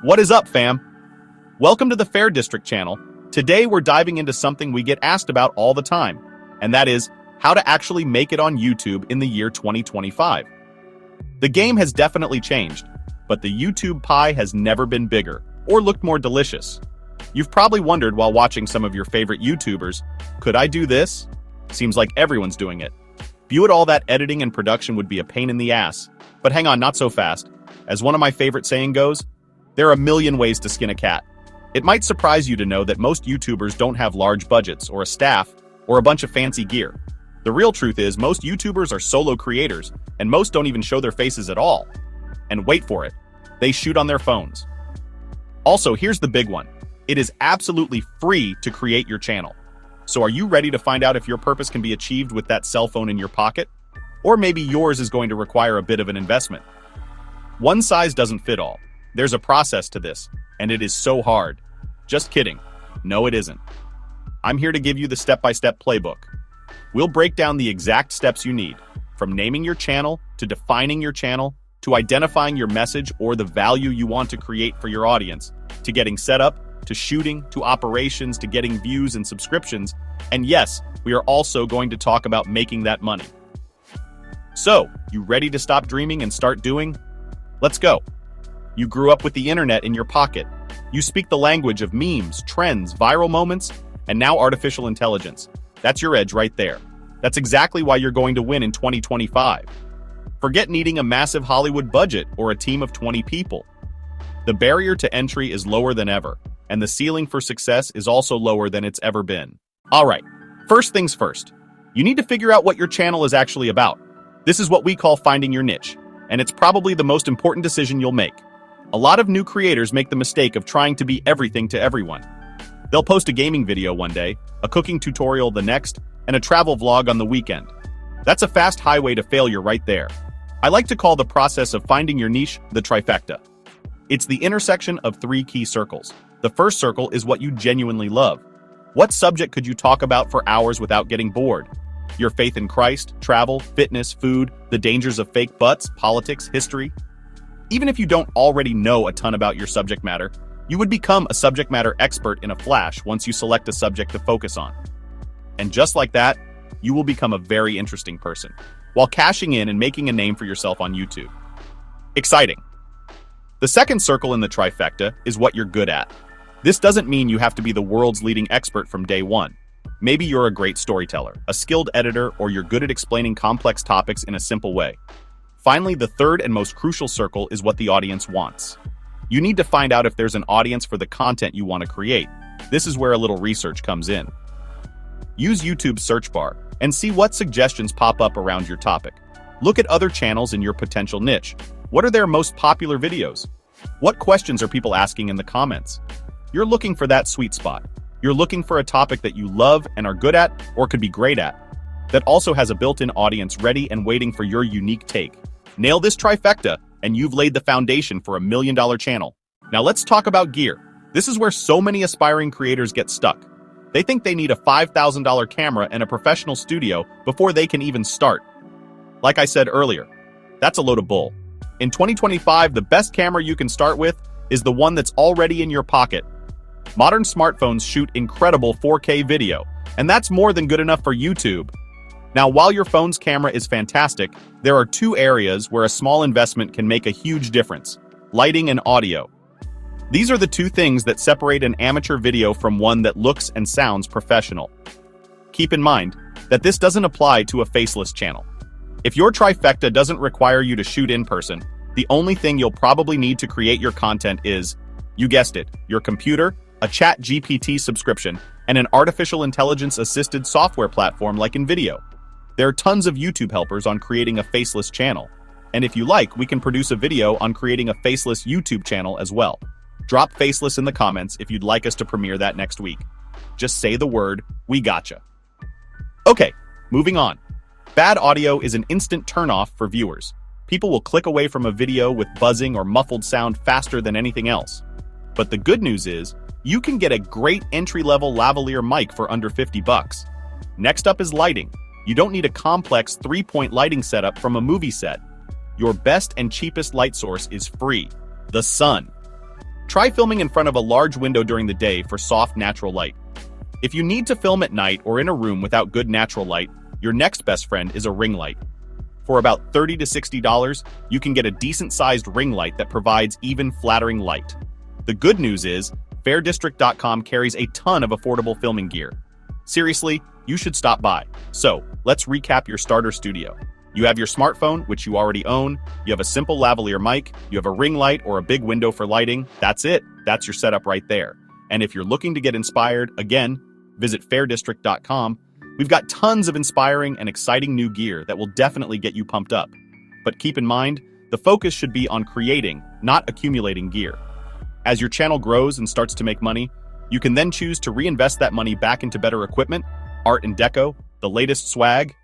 What is up, fam? Welcome to the FairDistrict channel. Today we're diving into something we get asked about all the time, and that is how to actually make it on YouTube in the year 2025. The game has definitely changed, but the YouTube pie has never been bigger or looked more delicious. You've probably wondered while watching some of your favorite YouTubers, could I do this? Seems like everyone's doing it. View it all that editing and production would be a pain in the ass. But hang on, not so fast. As one of my favorite saying goes, there are a million ways to skin a cat. It might surprise you to know that most YouTubers don't have large budgets or a staff or a bunch of fancy gear. The real truth is most YouTubers are solo creators and most don't even show their faces at all. And wait for it, they shoot on their phones. Also, here's the big one. It is absolutely free to create your channel. So are you ready to find out if your purpose can be achieved with that cell phone in your pocket? Or maybe yours is going to require a bit of an investment. One size doesn't fit all. There's a process to this, and it is so hard. Just kidding. No, it isn't. I'm here to give you the step-by-step playbook. We'll break down the exact steps you need, from naming your channel, to defining your channel, to identifying your message or the value you want to create for your audience, to getting set up, to shooting, to operations, to getting views and subscriptions, and yes, we are also going to talk about making that money. So, you ready to stop dreaming and start doing? Let's go. You grew up with the internet in your pocket. You speak the language of memes, trends, viral moments, and now artificial intelligence. That's your edge right there. That's exactly why you're going to win in 2025. Forget needing a massive Hollywood budget or a team of 20 people. The barrier to entry is lower than ever, and the ceiling for success is also lower than it's ever been. All right, first things first. You need to figure out what your channel is actually about. This is what we call finding your niche, and it's probably the most important decision you'll make. A lot of new creators make the mistake of trying to be everything to everyone. They'll post a gaming video one day, a cooking tutorial the next, and a travel vlog on the weekend. That's a fast highway to failure right there. I like to call the process of finding your niche the trifecta. It's the intersection of three key circles. The first circle is what you genuinely love. What subject could you talk about for hours without getting bored? Your faith in Christ, travel, fitness, food, the dangers of fake butts, politics, history. Even if you don't already know a ton about your subject matter, you would become a subject matter expert in a flash once you select a subject to focus on. And just like that, you will become a very interesting person, while cashing in and making a name for yourself on YouTube. Exciting. The second circle in the trifecta is what you're good at. This doesn't mean you have to be the world's leading expert from day one. Maybe you're a great storyteller, a skilled editor, or you're good at explaining complex topics in a simple way. Finally, the third and most crucial circle is what the audience wants. You need to find out if there's an audience for the content you want to create. This is where a little research comes in. Use YouTube's search bar and see what suggestions pop up around your topic. Look at other channels in your potential niche. What are their most popular videos? What questions are people asking in the comments? You're looking for that sweet spot. You're looking for a topic that you love and are good at or could be great at, that also has a built-in audience ready and waiting for your unique take. Nail this trifecta, and you've laid the foundation for $1 million channel. Now let's talk about gear. This is where so many aspiring creators get stuck. They think they need a $5,000 camera and a professional studio before they can even start. Like I said earlier, that's a load of bull. In 2025, the best camera you can start with is the one that's already in your pocket. Modern smartphones shoot incredible 4K video, and that's more than good enough for YouTube. Now, while your phone's camera is fantastic, there are two areas where a small investment can make a huge difference: lighting and audio. These are the two things that separate an amateur video from one that looks and sounds professional. Keep in mind that this doesn't apply to a faceless channel. If your trifecta doesn't require you to shoot in person, the only thing you'll probably need to create your content is, you guessed it, your computer, a ChatGPT subscription, and an artificial intelligence-assisted software platform like InVideo. There are tons of YouTube helpers on creating a faceless channel, and if you like, we can produce a video on creating a faceless YouTube channel as well. Drop faceless in the comments if you'd like us to premiere that next week. Just say the word, we gotcha. Okay, moving on. Bad audio is an instant turnoff for viewers. People will click away from a video with buzzing or muffled sound faster than anything else. But the good news is, you can get a great entry-level lavalier mic for under $50. Next up is lighting. You don't need a complex 3-point lighting setup from a movie set. Your best and cheapest light source is free: the sun. Try filming in front of a large window during the day for soft, natural light. If you need to film at night or in a room without good natural light, your next best friend is a ring light. For about $30 to $60, you can get a decent-sized ring light that provides even flattering light. The good news is, FairDistrict.com carries a ton of affordable filming gear. Seriously, you should stop by. So, let's recap your starter studio. You have your smartphone, which you already own, you have a simple lavalier mic, you have a ring light or a big window for lighting. That's it. That's your setup right there. And if you're looking to get inspired, again, visit FairDistrict.com. We've got tons of inspiring and exciting new gear that will definitely get you pumped up. But keep in mind, the focus should be on creating, not accumulating gear. As your channel grows and starts to make money, you can then choose to reinvest that money back into better equipment, art and deco, the latest swag.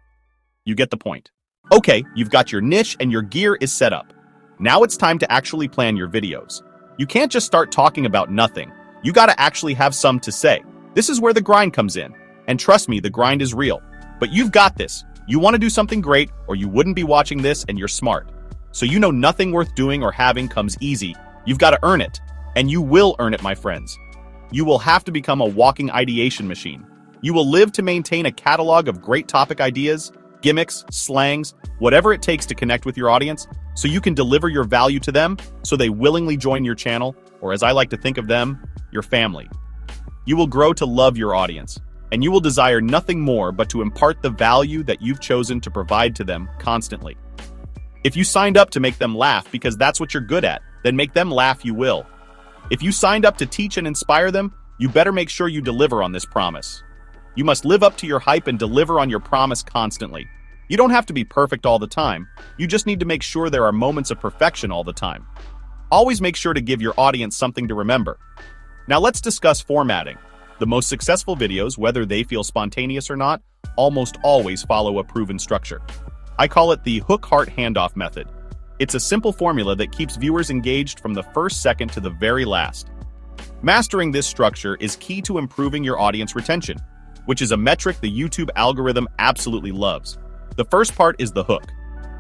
You get the point. Okay, you've got your niche and your gear is set up. Now it's time to actually plan your videos. You can't just start talking about nothing. You gotta actually have some to say. This is where the grind comes in. And trust me, the grind is real. But you've got this. You want to do something great, or you wouldn't be watching this, and you're smart. So you know nothing worth doing or having comes easy. You've got to earn it. And you will earn it, my friends. You will have to become a walking ideation machine. You will live to maintain a catalog of great topic ideas, gimmicks, slangs, whatever it takes to connect with your audience, so you can deliver your value to them, so they willingly join your channel, or as I like to think of them, your family. You will grow to love your audience, and you will desire nothing more but to impart the value that you've chosen to provide to them constantly. If you signed up to make them laugh because that's what you're good at, then make them laugh you will. If you signed up to teach and inspire them, you better make sure you deliver on this promise. You must live up to your hype and deliver on your promise constantly. You don't have to be perfect all the time. You just need to make sure there are moments of perfection all the time. Always make sure to give your audience something to remember. Now let's discuss formatting. The most successful videos, whether they feel spontaneous or not, almost always follow a proven structure. I call it the hook-heart handoff method. It's a simple formula that keeps viewers engaged from the first second to the very last. Mastering this structure is key to improving your audience retention, which is a metric the YouTube algorithm absolutely loves. The first part is the hook.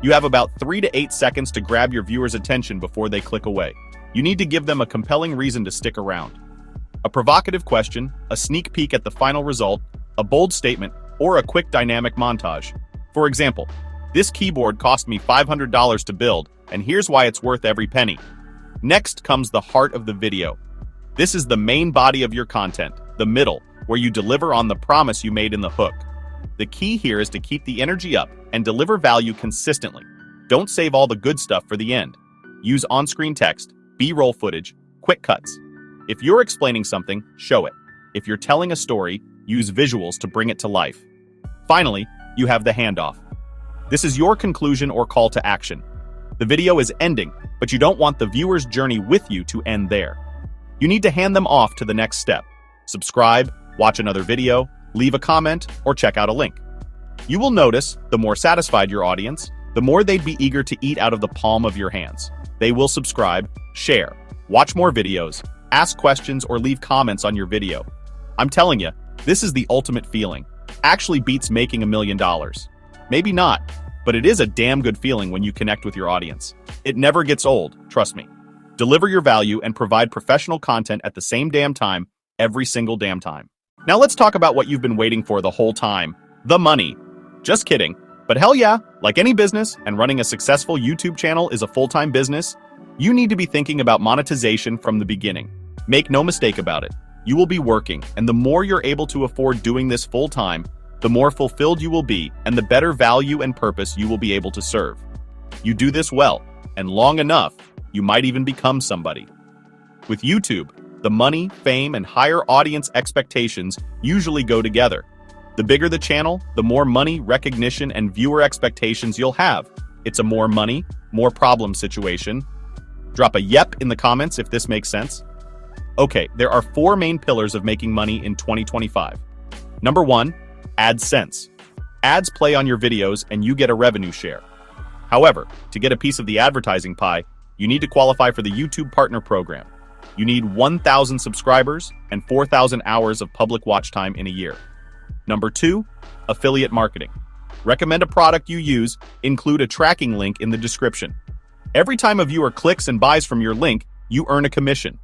You have about 3 to 8 seconds to grab your viewers' attention before they click away. You need to give them a compelling reason to stick around. A provocative question, a sneak peek at the final result, a bold statement, or a quick dynamic montage. For example, this keyboard cost me $500 to build, and here's why it's worth every penny. Next comes the heart of the video. This is the main body of your content, the middle, where you deliver on the promise you made in the hook. The key here is to keep the energy up and deliver value consistently. Don't save all the good stuff for the end. Use on-screen text, B-roll footage, quick cuts. If you're explaining something, show it. If you're telling a story, use visuals to bring it to life. Finally, you have the handoff. This is your conclusion or call to action. The video is ending, but you don't want the viewer's journey with you to end there. You need to hand them off to the next step. Subscribe, watch another video, leave a comment, or check out a link. You will notice, the more satisfied your audience, the more they'd be eager to eat out of the palm of your hands. They will subscribe, share, watch more videos, ask questions, or leave comments on your video. I'm telling you, this is the ultimate feeling. Actually beats making $1 million. Maybe not, but it is a damn good feeling when you connect with your audience. It never gets old, trust me. Deliver your value and provide professional content at the same damn time, every single damn time. Now let's talk about what you've been waiting for the whole time. The money. Just kidding. But hell yeah, like any business, and running a successful YouTube channel is a full-time business, you need to be thinking about monetization from the beginning. Make no mistake about it. You will be working, and the more you're able to afford doing this full-time, the more fulfilled you will be, and the better value and purpose you will be able to serve. You do this well, and long enough, you might even become somebody. With YouTube, the money, fame, and higher audience expectations usually go together. The bigger the channel, the more money, recognition, and viewer expectations you'll have. It's a more money, more problem situation. Drop a yep in the comments if this makes sense. Okay, there are 4 main pillars of making money in 2025. Number 1, AdSense. Ads play on your videos and you get a revenue share. However, to get a piece of the advertising pie, you need to qualify for the YouTube Partner Program. You need 1,000 subscribers and 4,000 hours of public watch time in a year. Number 2, affiliate marketing. Recommend a product you use, include a tracking link in the description. Every time a viewer clicks and buys from your link, you earn a commission.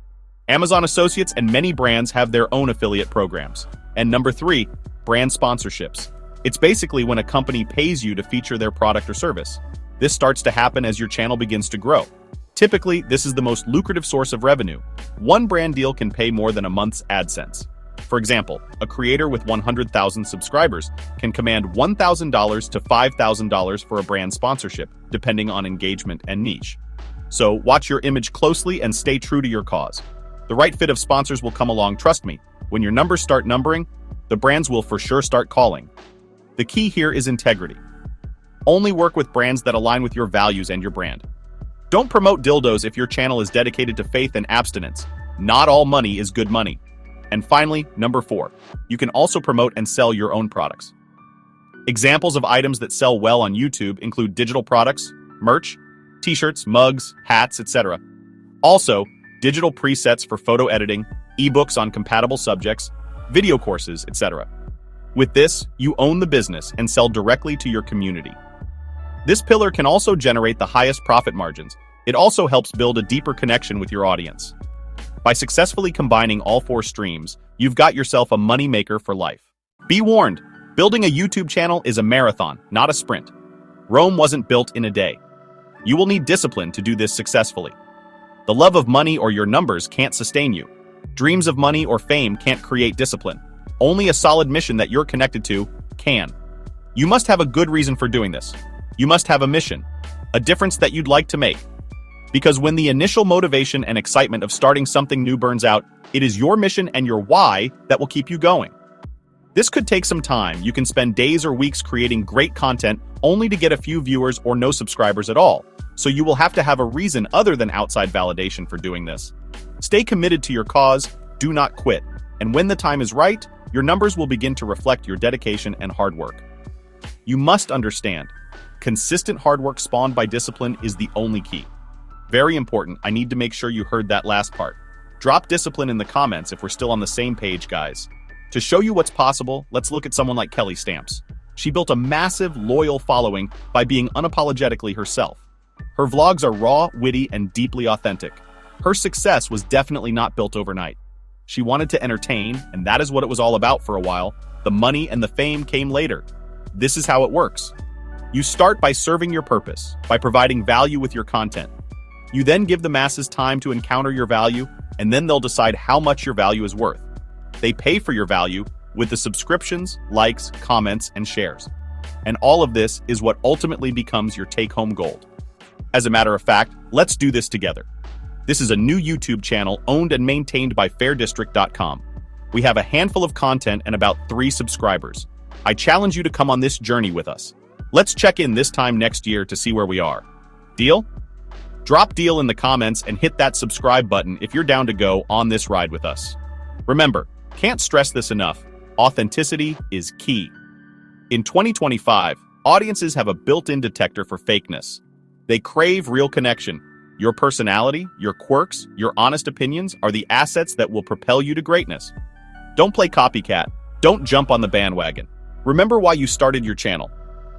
Amazon Associates and many brands have their own affiliate programs. And number 3, brand sponsorships. It's basically when a company pays you to feature their product or service. This starts to happen as your channel begins to grow. Typically, this is the most lucrative source of revenue. One brand deal can pay more than a month's AdSense. For example, a creator with 100,000 subscribers can command $1,000 to $5,000 for a brand sponsorship, depending on engagement and niche. So watch your image closely and stay true to your cause. The right fit of sponsors will come along, trust me. When your numbers start numbering, the brands will for sure start calling. The key here is integrity. Only work with brands that align with your values and your brand. Don't promote dildos if your channel is dedicated to faith and abstinence. Not all money is good money. And finally, number 4, you can also promote and sell your own products. Examples of items that sell well on YouTube include digital products, merch, t-shirts, mugs, hats, etc. Also, digital presets for photo editing, ebooks on compatible subjects, video courses, etc. With this, you own the business and sell directly to your community. This pillar can also generate the highest profit margins. It also helps build a deeper connection with your audience. By successfully combining all 4 streams, you've got yourself a moneymaker for life. Be warned, building a YouTube channel is a marathon, not a sprint. Rome wasn't built in a day. You will need discipline to do this successfully. The love of money or your numbers can't sustain you. Dreams of money or fame can't create discipline. Only a solid mission that you're connected to can. You must have a good reason for doing this. You must have a mission, a difference that you'd like to make. Because when the initial motivation and excitement of starting something new burns out, it is your mission and your why that will keep you going. This could take some time. You can spend days or weeks creating great content only to get a few viewers or no subscribers at all. So you will have to have a reason other than outside validation for doing this. Stay committed to your cause, do not quit. And when the time is right, your numbers will begin to reflect your dedication and hard work. You must understand, consistent hard work spawned by discipline is the only key. Very important, I need to make sure you heard that last part. Drop discipline in the comments if we're still on the same page, guys. To show you what's possible, let's look at someone like Kelly Stamps. She built a massive, loyal following by being unapologetically herself. Her vlogs are raw, witty, and deeply authentic. Her success was definitely not built overnight. She wanted to entertain, and that is what it was all about for a while. The money and the fame came later. This is how it works. You start by serving your purpose, by providing value with your content. You then give the masses time to encounter your value, and then they'll decide how much your value is worth. They pay for your value with the subscriptions, likes, comments, and shares. And all of this is what ultimately becomes your take-home gold. As a matter of fact, let's do this together. This is a new YouTube channel owned and maintained by FairDistrict.com. We have a handful of content and about 3 subscribers. I challenge you to come on this journey with us. Let's check in this time next year to see where we are. Deal? Drop deal in the comments and hit that subscribe button if you're down to go on this ride with us. Remember, can't stress this enough, authenticity is key. In 2025, audiences have a built-in detector for fakeness. They crave real connection. Your personality, your quirks, your honest opinions are the assets that will propel you to greatness. Don't play copycat. Don't jump on the bandwagon. Remember why you started your channel.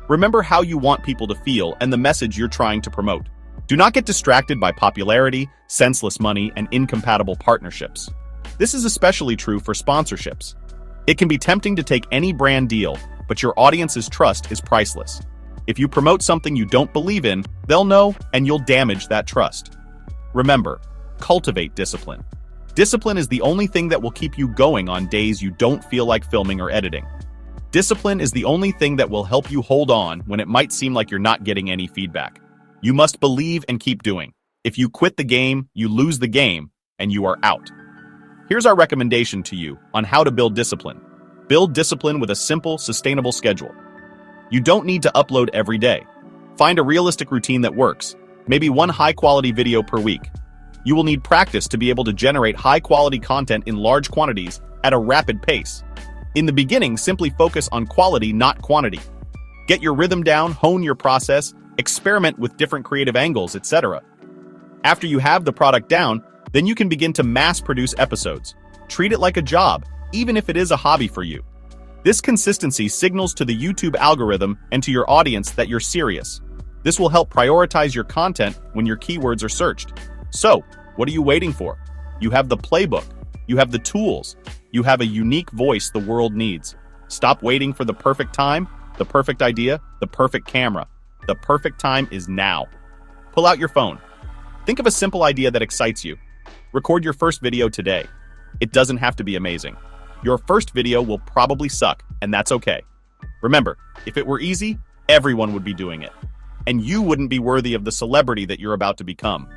Remember how you want people to feel and the message you're trying to promote. Do not get distracted by popularity, senseless money, and incompatible partnerships. This is especially true for sponsorships. It can be tempting to take any brand deal, but your audience's trust is priceless. If you promote something you don't believe in, they'll know and you'll damage that trust. Remember, cultivate discipline. Discipline is the only thing that will keep you going on days you don't feel like filming or editing. Discipline is the only thing that will help you hold on when it might seem like you're not getting any feedback. You must believe and keep doing. If you quit the game, you lose the game, and you are out. Here's our recommendation to you on how to build discipline. Build discipline with a simple, sustainable schedule. You don't need to upload every day. Find a realistic routine that works, maybe 1 high-quality video per week. You will need practice to be able to generate high-quality content in large quantities at a rapid pace. In the beginning, simply focus on quality, not quantity. Get your rhythm down, hone your process, experiment with different creative angles, etc. After you have the product down, then you can begin to mass-produce episodes. Treat it like a job, even if it is a hobby for you. This consistency signals to the YouTube algorithm and to your audience that you're serious. This will help prioritize your content when your keywords are searched. So, what are you waiting for? You have the playbook. You have the tools. You have a unique voice the world needs. Stop waiting for the perfect time, the perfect idea, the perfect camera. The perfect time is now. Pull out your phone. Think of a simple idea that excites you. Record your first video today. It doesn't have to be amazing. Your first video will probably suck, and that's okay. Remember, if it were easy, everyone would be doing it. And you wouldn't be worthy of the celebrity that you're about to become.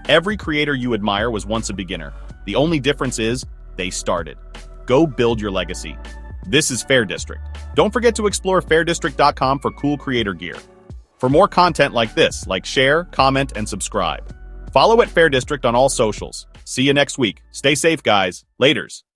Every creator you admire was once a beginner. The only difference is they started. Go build your legacy. This is FairDistrict. Don't forget to explore fairdistrict.com for cool creator gear. For more content like this, share, comment, and subscribe. Follow at FairDistrict on all socials. See you next week. Stay safe, guys. Laters.